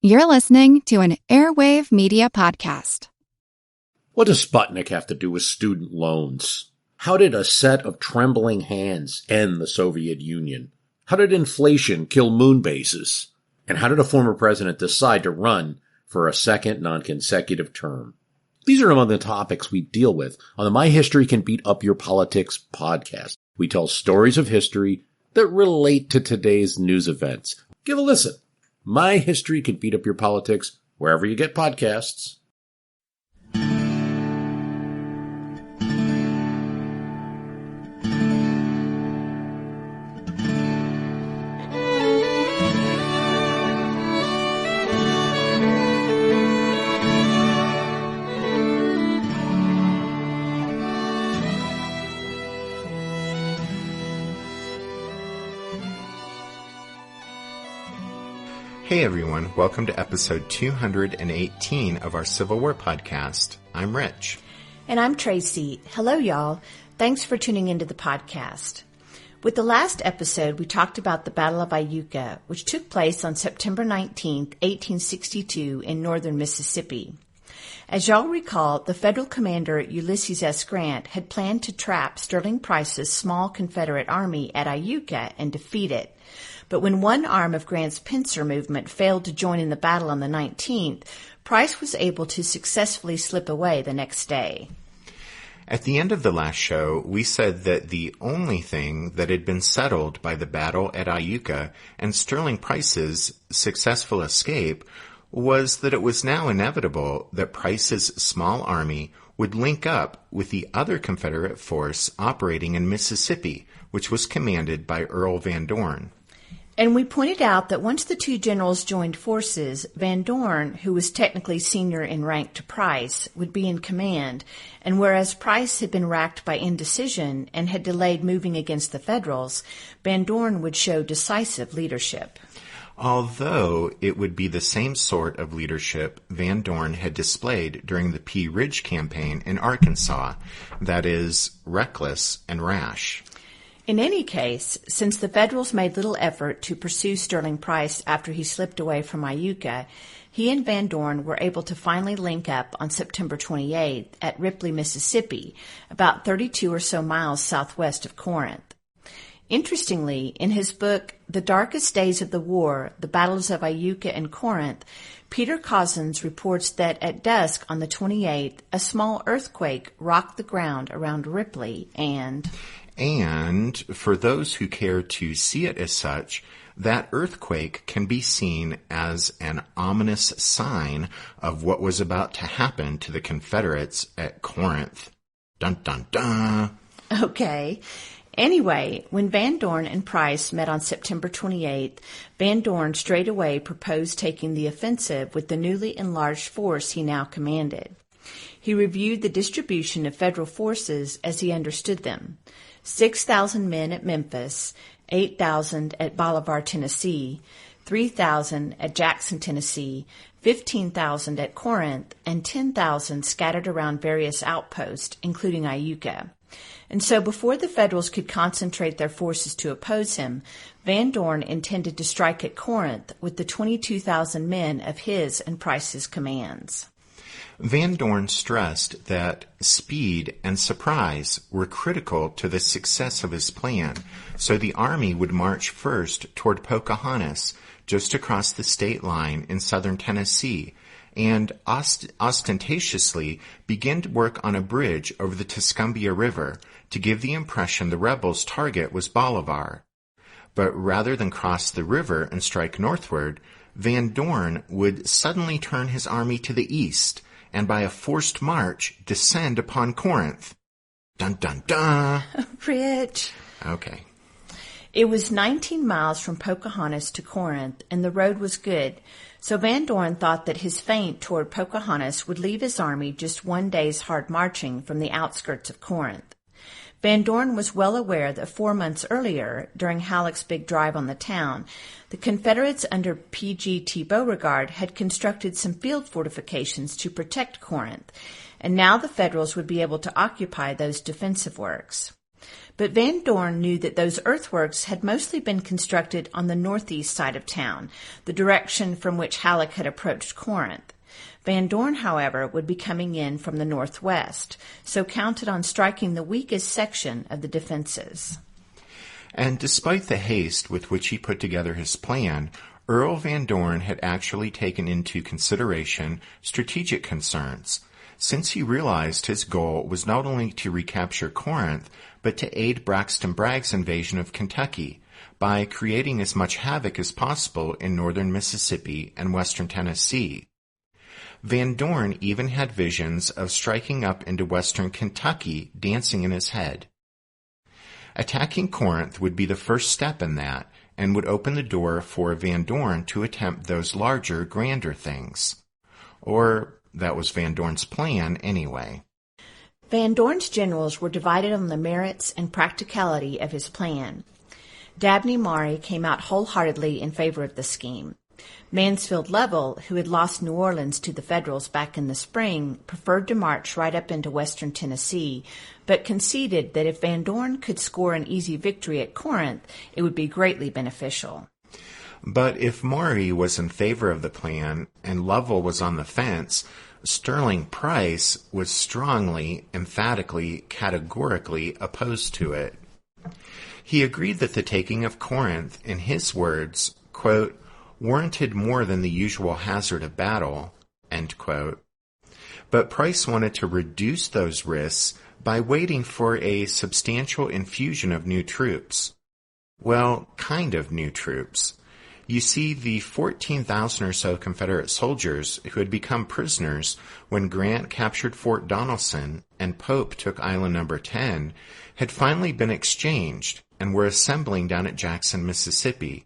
You're listening to an Airwave Media Podcast. What does Sputnik have to do with student loans? How did a set of trembling hands end the Soviet Union? How did inflation kill moon bases? And how did a former president decide to run for a second non-consecutive term? These are among the topics we deal with on the My History Can Beat Up Your Politics podcast. We tell stories of history that relate to today's news events. Give a listen. My History Can Beat Up Your Politics, wherever you get podcasts. Hey everyone, welcome to episode 218 of our Civil War podcast. I'm Rich. And I'm Tracy. Hello y'all. Thanks for tuning into the podcast. With the last episode, we talked about the Battle of Iuka, which took place on September 19th, 1862 in northern Mississippi. As y'all recall, the federal commander Ulysses S. Grant had planned to trap Sterling Price's small Confederate army at Iuka and defeat it. But when one arm of Grant's pincer movement failed to join in the battle on the 19th, Price was able to successfully slip away the next day. At the end of the last show, we said that the only thing that had been settled by the battle at Iuka and Sterling Price's successful escape was that it was now inevitable that Price's small army would link up with the other Confederate force operating in Mississippi, which was commanded by Earl Van Dorn. And we pointed out that once the two generals joined forces, Van Dorn, who was technically senior in rank to Price, would be in command, and whereas Price had been racked by indecision and had delayed moving against the Federals, Van Dorn would show decisive leadership. Although it would be the same sort of leadership Van Dorn had displayed during the Pea Ridge campaign in Arkansas, that is, reckless and rash. In any case, since the Federals made little effort to pursue Sterling Price after he slipped away from Iuka, he and Van Dorn were able to finally link up on September 28th at Ripley, Mississippi, about 32 or so miles southwest of Corinth. Interestingly, in his book, The Darkest Days of the War, The Battles of Iuka and Corinth, Peter Cozzens reports that at dusk on the 28th, a small earthquake rocked the ground around Ripley and, for those who care to see it as such, that earthquake can be seen as an ominous sign of what was about to happen to the Confederates at Corinth. Dun dun dun. Okay. Anyway, when Van Dorn and Price met on September 28th, Van Dorn straightaway proposed taking the offensive with the newly enlarged force he now commanded. He reviewed the distribution of federal forces as he understood them. 6,000 men at Memphis, 8,000 at Bolivar, Tennessee, 3,000 at Jackson, Tennessee, 15,000 at Corinth, and 10,000 scattered around various outposts, including Iuka. And so before the Federals could concentrate their forces to oppose him, Van Dorn intended to strike at Corinth with the 22,000 men of his and Price's commands. Van Dorn stressed that speed and surprise were critical to the success of his plan, so the army would march first toward Pocahontas, just across the state line in southern Tennessee, and ostentatiously begin to work on a bridge over the Tuscumbia River to give the impression the rebels' target was Bolivar. But rather than cross the river and strike northward, Van Dorn would suddenly turn his army to the east, and by a forced march descend upon Corinth. Dun dun dun! Rich. Okay. It was 19 miles from Pocahontas to Corinth, and the road was good, so Van Dorn thought that his feint toward Pocahontas would leave his army just one day's hard marching from the outskirts of Corinth. Van Dorn was well aware that 4 months earlier, during Halleck's big drive on the town, the Confederates under P.G.T. Beauregard had constructed some field fortifications to protect Corinth, and now the Federals would be able to occupy those defensive works. But Van Dorn knew that those earthworks had mostly been constructed on the northeast side of town, the direction from which Halleck had approached Corinth. Van Dorn, however, would be coming in from the northwest, so counted on striking the weakest section of the defenses. And despite the haste with which he put together his plan, Earl Van Dorn had actually taken into consideration strategic concerns, since he realized his goal was not only to recapture Corinth, but to aid Braxton Bragg's invasion of Kentucky by creating as much havoc as possible in northern Mississippi and western Tennessee. Van Dorn even had visions of striking up into western Kentucky dancing in his head. Attacking Corinth would be the first step in that, and would open the door for Van Dorn to attempt those larger, grander things. Or that was Van Dorn's plan anyway. Van Dorn's generals were divided on the merits and practicality of his plan. Dabney Maury came out wholeheartedly in favor of the scheme. Mansfield Lovell, who had lost New Orleans to the Federals back in the spring, preferred to march right up into western Tennessee, but conceded that if Van Dorn could score an easy victory at Corinth, it would be greatly beneficial. But if Maury was in favor of the plan and Lovell was on the fence, Sterling Price was strongly, emphatically, categorically opposed to it. He agreed that the taking of Corinth, in his words, quote, warranted more than the usual hazard of battle, end quote. But Price wanted to reduce those risks by waiting for a substantial infusion of new troops. Well, kind of new troops. You see, the 14,000 or so Confederate soldiers who had become prisoners when Grant captured Fort Donelson and Pope took Island No. 10 had finally been exchanged and were assembling down at Jackson, Mississippi.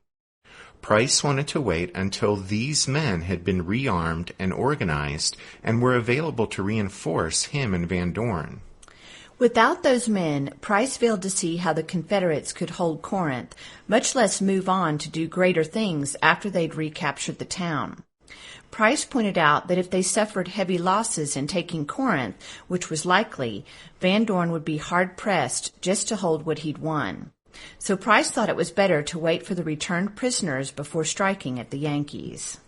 Price wanted to wait until these men had been rearmed and organized and were available to reinforce him and Van Dorn. Without those men, Price failed to see how the Confederates could hold Corinth, much less move on to do greater things after they'd recaptured the town. Price pointed out that if they suffered heavy losses in taking Corinth, which was likely, Van Dorn would be hard-pressed just to hold what he'd won. So Price thought it was better to wait for the returned prisoners before striking at the Yankees.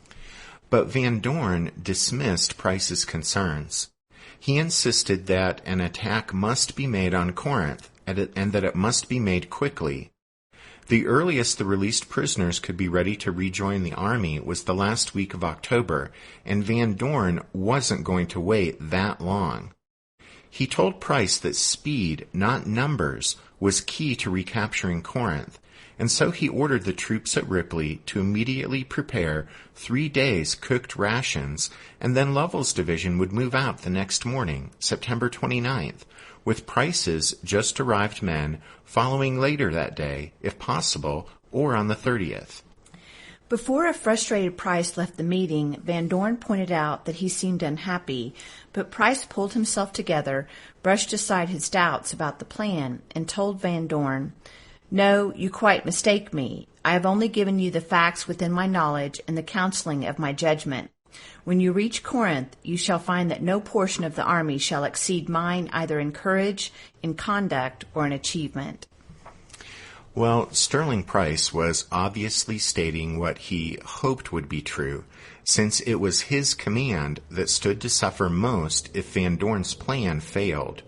But Van Dorn dismissed Price's concerns. He insisted that an attack must be made on Corinth and that it must be made quickly. The earliest the released prisoners could be ready to rejoin the army was the last week of October, and Van Dorn wasn't going to wait that long. He told Price that speed, not numbers, was key to recapturing Corinth, and so he ordered the troops at Ripley to immediately prepare 3 days' cooked rations, and then Lovell's division would move out the next morning, September 29th, with Price's just-arrived men following later that day, if possible, or on the 30th. Before a frustrated Price left the meeting, Van Dorn pointed out that he seemed unhappy, but Price pulled himself together, brushed aside his doubts about the plan, and told Van Dorn, "No, you quite mistake me. I have only given you the facts within my knowledge and the counseling of my judgment. When you reach Corinth, you shall find that no portion of the army shall exceed mine either in courage, in conduct, or in achievement." Well, Sterling Price was obviously stating what he hoped would be true, since it was his command that stood to suffer most if Van Dorn's plan failed.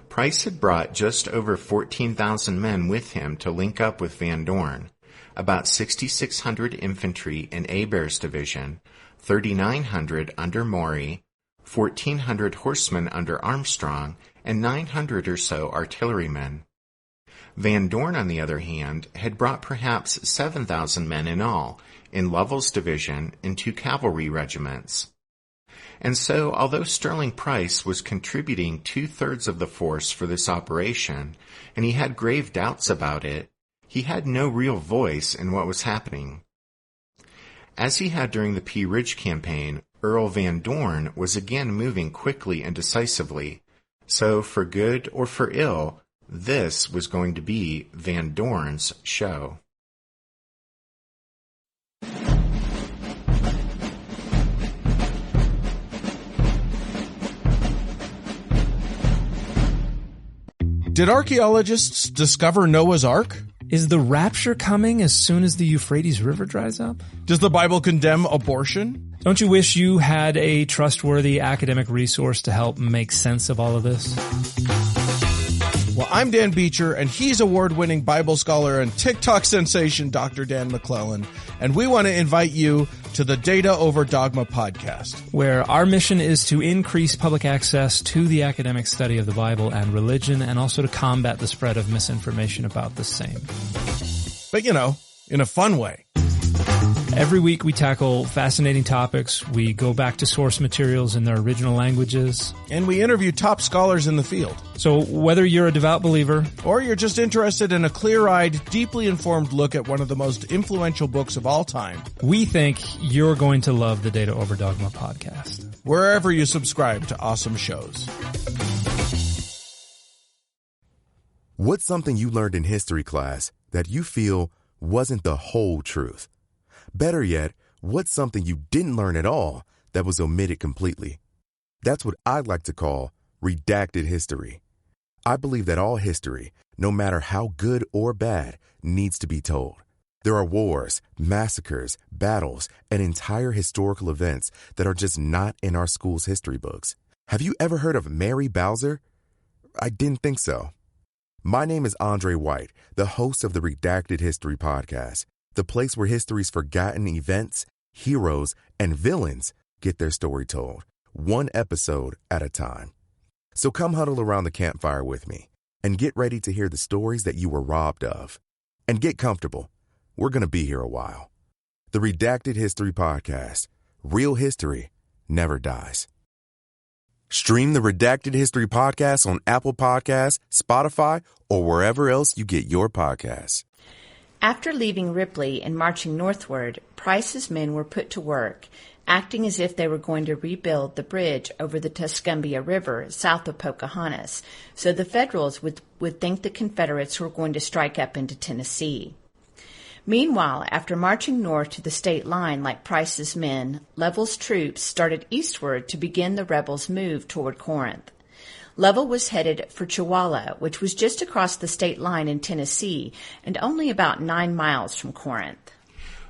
Price had brought just over 14,000 men with him to link up with Van Dorn, about 6,600 infantry in Hebert's division, 3,900 under Maury, 1,400 horsemen under Armstrong, and 900 or so artillerymen. Van Dorn, on the other hand, had brought perhaps 7,000 men in all, in Lovell's division and 2 cavalry regiments. And so, although Sterling Price was contributing 2/3 of the force for this operation, and he had grave doubts about it, he had no real voice in what was happening. As he had during the Pea Ridge campaign, Earl Van Dorn was again moving quickly and decisively, so for good or for ill, this was going to be Van Dorn's show. Did archaeologists discover Noah's Ark? Is the rapture coming as soon as the Euphrates River dries up? Does the Bible condemn abortion? Don't you wish you had a trustworthy academic resource to help make sense of all of this? Well, I'm Dan Beecher, and he's award-winning Bible scholar and TikTok sensation Dr. Dan McClellan, and we want to invite you to the Data Over Dogma podcast, where our mission is to increase public access to the academic study of the Bible and religion, and also to combat the spread of misinformation about the same. But, in a fun way. Every week we tackle fascinating topics. We go back to source materials in their original languages. And we interview top scholars in the field. So whether you're a devout believer, or you're just interested in a clear-eyed, deeply informed look at one of the most influential books of all time, we think you're going to love the Data Over Dogma podcast. Wherever you subscribe to awesome shows. What's something you learned in history class that you feel wasn't the whole truth? Better yet, what's something you didn't learn at all that was omitted completely? That's what I'd like to call redacted history. I believe that all history, no matter how good or bad, needs to be told. There are wars, massacres, battles, and entire historical events that are just not in our school's history books. Have you ever heard of Mary Bowser? I didn't think so. My name is Andre White, the host of the Redacted History Podcast, the place where history's forgotten events, heroes, and villains get their story told, one episode at a time. So come huddle around the campfire with me and get ready to hear the stories that you were robbed of. And get comfortable. We're going to be here a while. The Redacted History Podcast. Real history never dies. Stream the Redacted History Podcast on Apple Podcasts, Spotify, or wherever else you get your podcasts. After leaving Ripley and marching northward, Price's men were put to work, acting as if they were going to rebuild the bridge over the Tuscumbia River south of Pocahontas, so the Federals would think the Confederates were going to strike up into Tennessee. Meanwhile, after marching north to the state line like Price's men, Lovell's troops started eastward to begin the rebels' move toward Corinth. Lovell was headed for Chewalla, which was just across the state line in Tennessee and only about 9 miles from Corinth.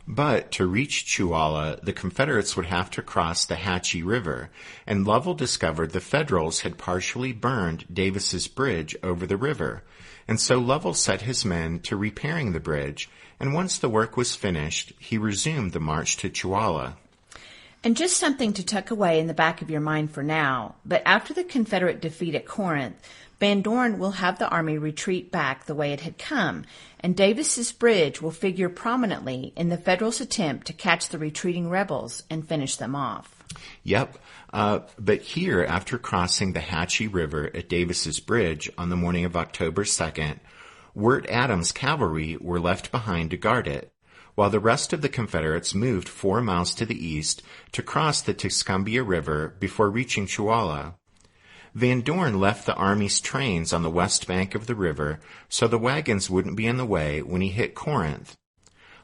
But to reach Chewalla, the Confederates would have to cross the Hatchie River, and Lovell discovered the Federals had partially burned Davis's bridge over the river, and so Lovell set his men to repairing the bridge, and once the work was finished, he resumed the march to Chewalla. And just something to tuck away in the back of your mind for now, but after the Confederate defeat at Corinth, Van Dorn will have the army retreat back the way it had come, and Davis's bridge will figure prominently in the Federals' attempt to catch the retreating rebels and finish them off. Yep, but here, after crossing the Hatchie River at Davis's bridge on the morning of October 2nd, Wirt Adams' cavalry were left behind to guard it, while the rest of the Confederates moved 4 miles to the east to cross the Tuscumbia River before reaching Chewalla. Van Dorn left the army's trains on the west bank of the river so the wagons wouldn't be in the way when he hit Corinth.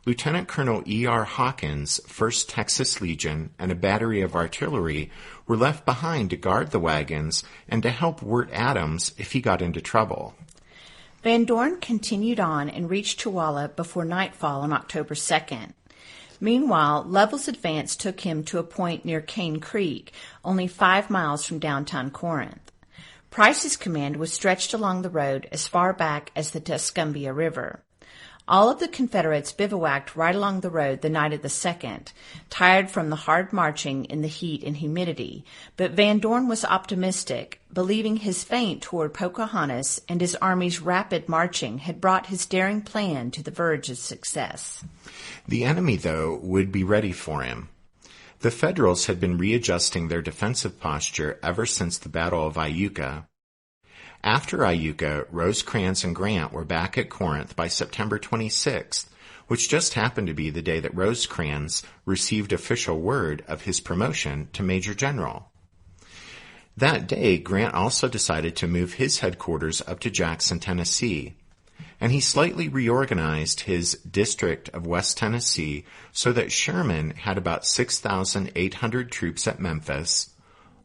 Lieutenant Colonel E.R. Hawkins, 1st Texas Legion, and a battery of artillery were left behind to guard the wagons and to help Wirt Adams if he got into trouble. Van Dorn continued on and reached Chewalla before nightfall on October 2nd. Meanwhile, Lovell's advance took him to a point near Cane Creek, only 5 miles from downtown Corinth. Price's command was stretched along the road as far back as the Tuscumbia River. All of the Confederates bivouacked right along the road the night of the 2nd, tired from the hard marching in the heat and humidity, but Van Dorn was optimistic, believing his feint toward Pocahontas and his army's rapid marching had brought his daring plan to the verge of success. The enemy, though, would be ready for him. The Federals had been readjusting their defensive posture ever since the Battle of Iuka. After Iuka, Rosecrans and Grant were back at Corinth by September 26th, which just happened to be the day that Rosecrans received official word of his promotion to Major General. That day, Grant also decided to move his headquarters up to Jackson, Tennessee, and he slightly reorganized his district of West Tennessee so that Sherman had about 6,800 troops at Memphis,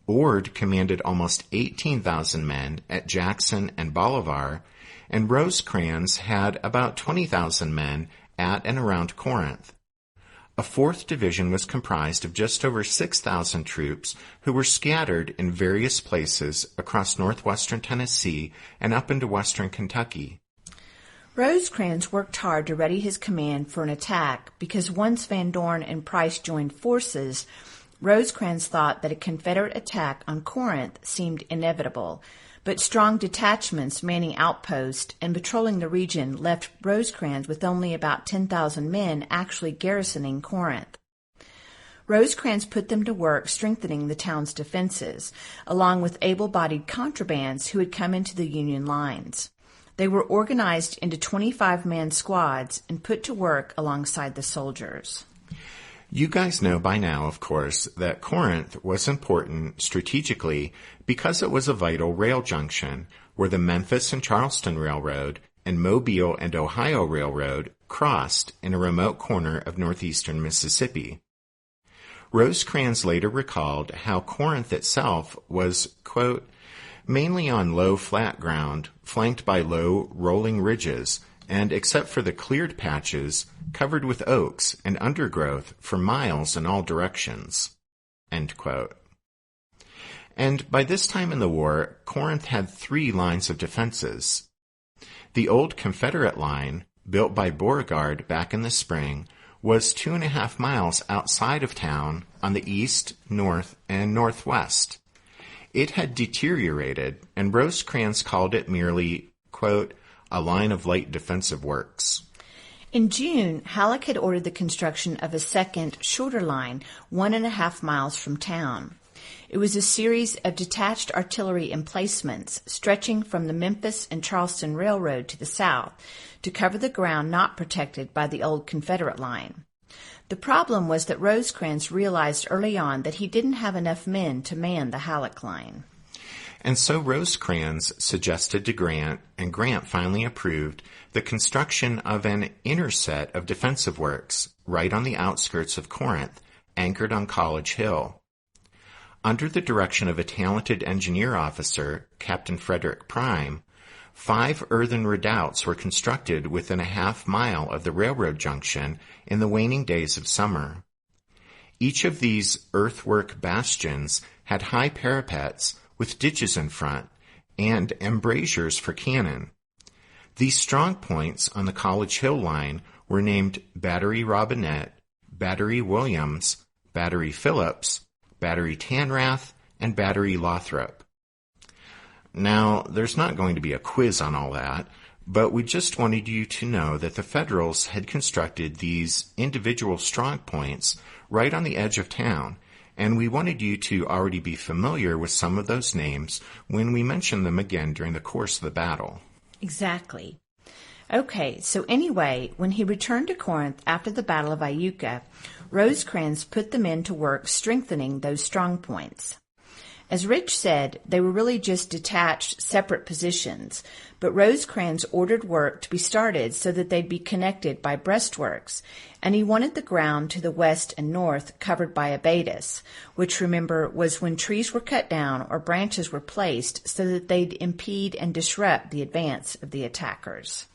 Ord commanded almost 18,000 men at Jackson and Bolivar, and Rosecrans had about 20,000 men at and around Corinth. A 4th division was comprised of just over 6,000 troops who were scattered in various places across northwestern Tennessee and up into western Kentucky. Rosecrans worked hard to ready his command for an attack because once Van Dorn and Price joined forces, Rosecrans thought that a Confederate attack on Corinth seemed inevitable, but strong detachments manning outposts and patrolling the region left Rosecrans with only about 10,000 men actually garrisoning Corinth. Rosecrans put them to work strengthening the town's defenses, along with able-bodied contrabands who had come into the Union lines. They were organized into 25-man squads and put to work alongside the soldiers. You guys know by now, of course, that Corinth was important strategically because it was a vital rail junction where the Memphis and Charleston Railroad and Mobile and Ohio Railroad crossed in a remote corner of northeastern Mississippi. Rosecrans later recalled how Corinth itself was, quote, mainly on low flat ground, flanked by low rolling ridges, and except for the cleared patches, covered with oaks and undergrowth for miles in all directions, end quote. And by this time in the war, Corinth had 3 lines of defenses. The old Confederate line, built by Beauregard back in the spring, was 2.5 miles outside of town on the east, north, and northwest. It had deteriorated, and Rosecrans called it merely, quote, a line of light defensive works. In June, Halleck had ordered the construction of a second, shorter line 1.5 miles from town. It was a series of detached artillery emplacements stretching from the Memphis and Charleston Railroad to the south to cover the ground not protected by the old Confederate line. The problem was that Rosecrans realized early on that he didn't have enough men to man the Halleck line. And so Rosecrans suggested to Grant, and Grant finally approved, the construction of an inner set of defensive works right on the outskirts of Corinth, anchored on College Hill. Under the direction of a talented engineer officer, Captain Frederick Prime, 5 earthen redoubts were constructed within a half-mile of the railroad junction in the waning days of summer. Each of these earthwork bastions had high parapets with ditches in front and embrasures for cannon. These strong points on the College Hill line were named Battery Robinette, Battery Williams, Battery Phillips, Battery Tanrath, and Battery Lothrop. Now, there's not going to be a quiz on all that, but we just wanted you to know that the Federals had constructed these individual strong points right on the edge of town, and we wanted you to already be familiar with some of those names when we mention them again during the course of the battle. Exactly. Okay, so anyway, when he returned to Corinth after the Battle of Iuka, Rosecrans put the men to work strengthening those strong points. As Rich said, they were really just detached, separate positions, but Rosecrans ordered work to be started so that they'd be connected by breastworks, and he wanted the ground to the west and north covered by abatis, which, remember, was when trees were cut down or branches were placed so that they'd impede and disrupt the advance of the attackers.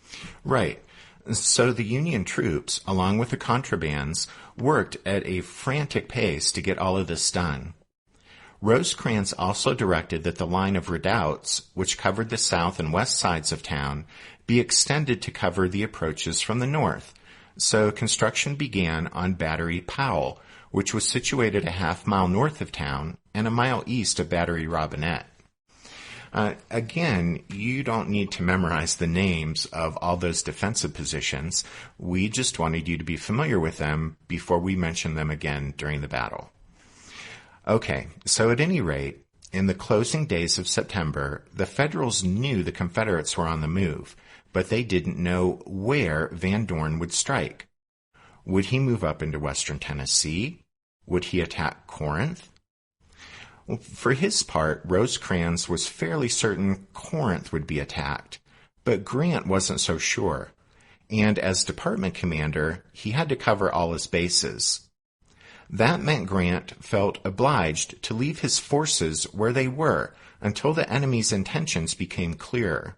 Right. So the Union troops, along with the contrabands, worked at a frantic pace to get all of this done. Rosecrans also directed that the line of redoubts, which covered the south and west sides of town, be extended to cover the approaches from the north. So construction began on Battery Powell, which was situated a half-mile north of town and a mile east of Battery Robinette. Again, you don't need to memorize the names of all those defensive positions. We just wanted you to be familiar with them before we mention them again during the battle. Okay, so at any rate, in the closing days of September, the Federals knew the Confederates were on the move, but they didn't know where Van Dorn would strike. Would he move up into western Tennessee? Would he attack Corinth? Well, for his part, Rosecrans was fairly certain Corinth would be attacked, but Grant wasn't so sure, and as department commander, he had to cover all his bases. That meant Grant felt obliged to leave his forces where they were until the enemy's intentions became clearer.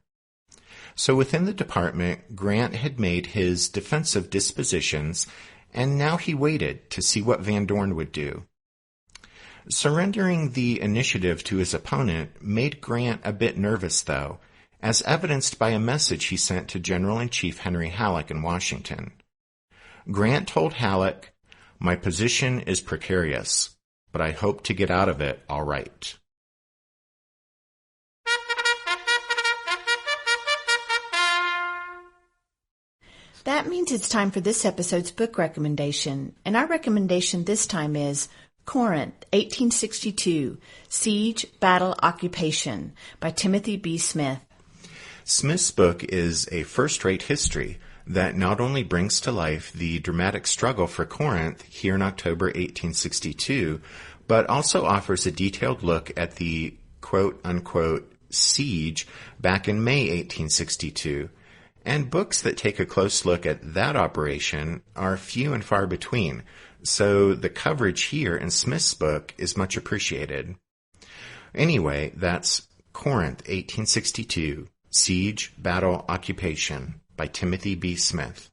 So within the department, Grant had made his defensive dispositions, and now he waited to see what Van Dorn would do. Surrendering the initiative to his opponent made Grant a bit nervous, though, as evidenced by a message he sent to General-in-Chief Henry Halleck in Washington. Grant told Halleck, "My position is precarious, but I hope to get out of it all right." That means it's time for this episode's book recommendation, and our recommendation this time is Corinth, 1862, Siege, Battle, Occupation by Timothy B. Smith. Smith's book is a first-rate history that not only brings to life the dramatic struggle for Corinth here in October 1862, but also offers a detailed look at the quote-unquote siege back in May 1862. And books that take a close look at that operation are few and far between, so the coverage here in Smith's book is much appreciated. Anyway, that's Corinth, 1862, Siege, Battle, Occupation by Timothy B. Smith.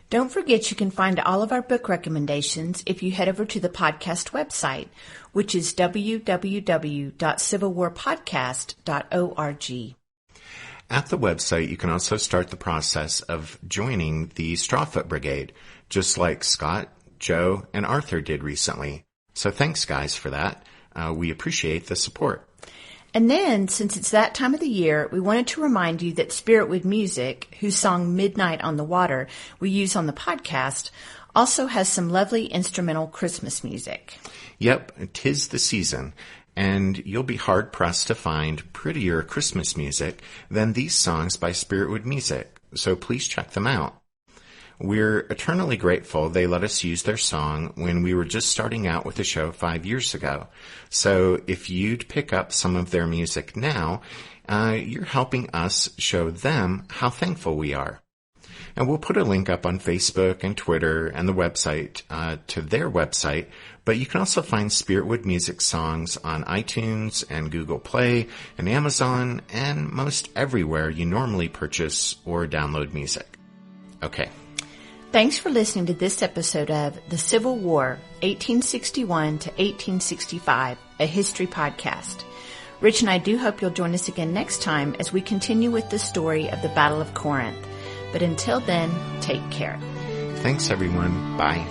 Don't forget you can find all of our book recommendations if you head over to the podcast website, which is www.civilwarpodcast.org. At the website, you can also start the process of joining the Strawfoot Brigade, just like Scott, Joe, and Arthur did recently. So thanks, guys, for that. We appreciate the support. And then, since it's that time of the year, we wanted to remind you that Spiritwood Music, whose song Midnight on the Water we use on the podcast, also has some lovely instrumental Christmas music. Yep, 'tis the season. And you'll be hard-pressed to find prettier Christmas music than these songs by Spiritwood Music, so please check them out. We're eternally grateful they let us use their song when we were just starting out with the show 5 years ago. So if you'd pick up some of their music now, you're helping us show them how thankful we are. And we'll put a link up on Facebook and Twitter and the website to their website, but you can also find Spiritwood Music songs on iTunes and Google Play and Amazon and most everywhere you normally purchase or download music. Okay. Thanks for listening to this episode of The Civil War, 1861 to 1865, a history podcast. Rich and I do hope you'll join us again next time as we continue with the story of the Battle of Corinth. But until then, take care. Thanks, everyone. Bye.